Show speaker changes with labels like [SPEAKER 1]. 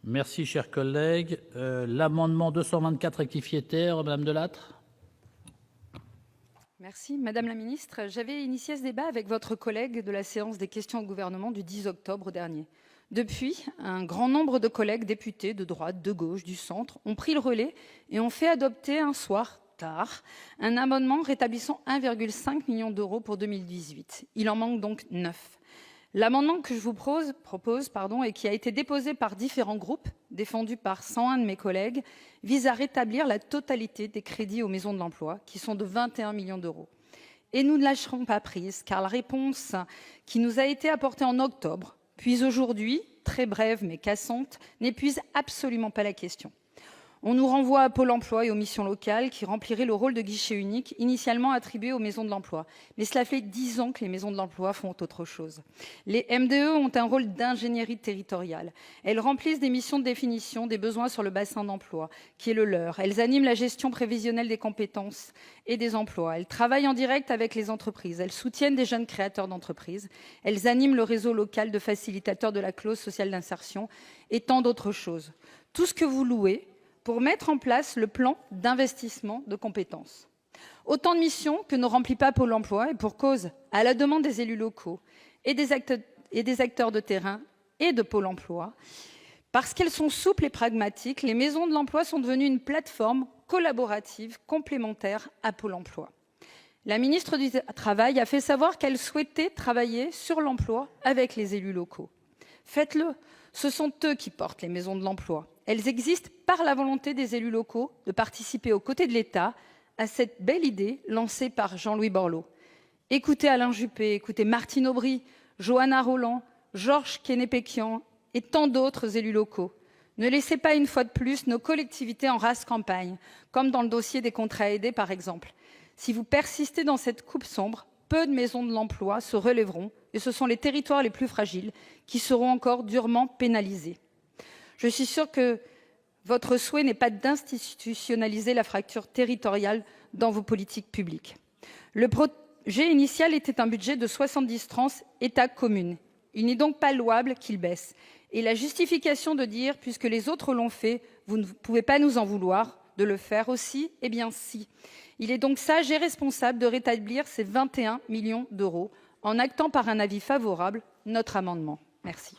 [SPEAKER 1] Merci, cher collègue. L'amendement 224 rectifié terre, Madame Delattre.
[SPEAKER 2] Merci. Madame la ministre, j'avais initié ce débat avec votre collègue de la séance des questions au gouvernement du 10 octobre dernier. Depuis, un grand nombre de collègues députés de droite, de gauche, du centre ont pris le relais et ont fait adopter un soir, tard, un amendement rétablissant 1,5 million d'euros pour 2018. Il en manque donc 9. L'amendement que je vous propose et qui a été déposé par différents groupes, défendu par 101 de mes collègues, vise à rétablir la totalité des crédits aux maisons de l'emploi, qui sont de 21 millions d'euros. Et nous ne lâcherons pas prise, car la réponse qui nous a été apportée en octobre, puis aujourd'hui, très brève mais cassante, n'épuise absolument pas la question. On nous renvoie à Pôle emploi et aux missions locales qui rempliraient le rôle de guichet unique initialement attribué aux maisons de l'emploi. Mais cela fait 10 ans que les maisons de l'emploi font autre chose. Les MDE ont un rôle d'ingénierie territoriale. Elles remplissent des missions de définition des besoins sur le bassin d'emploi, qui est le leur. Elles animent la gestion prévisionnelle des compétences et des emplois. Elles travaillent en direct avec les entreprises. Elles soutiennent des jeunes créateurs d'entreprises. Elles animent le réseau local de facilitateurs de la clause sociale d'insertion et tant d'autres choses. Tout ce que vous louez pour mettre en place le plan d'investissement de compétences. Autant de missions que ne remplit pas Pôle emploi, et pour cause, à la demande des élus locaux et des acteurs de terrain et de Pôle emploi, parce qu'elles sont souples et pragmatiques, les maisons de l'emploi sont devenues une plateforme collaborative complémentaire à Pôle emploi. La ministre du Travail a fait savoir qu'elle souhaitait travailler sur l'emploi avec les élus locaux. Faites-le, ce sont eux qui portent les maisons de l'emploi. Elles existent par la volonté des élus locaux de participer aux côtés de l'État à cette belle idée lancée par Jean-Louis Borloo. Écoutez Alain Juppé, écoutez Martine Aubry, Johanna Rolland, Georges Kenney-Péquian et tant d'autres élus locaux. Ne laissez pas une fois de plus nos collectivités en rase campagne, comme dans le dossier des contrats aidés par exemple. Si vous persistez dans cette coupe sombre, peu de maisons de l'emploi se relèveront et ce sont les territoires les plus fragiles qui seront encore durement pénalisés. Je suis sûre que votre souhait n'est pas d'institutionnaliser la fracture territoriale dans vos politiques publiques. Le projet initial était un budget de 70 tranches État-commune. Il n'est donc pas louable qu'il baisse. Et la justification de dire, puisque les autres l'ont fait, vous ne pouvez pas nous en vouloir de le faire aussi, eh bien si. Il est donc sage et responsable de rétablir ces 21 millions d'euros en actant par un avis favorable notre amendement. Merci.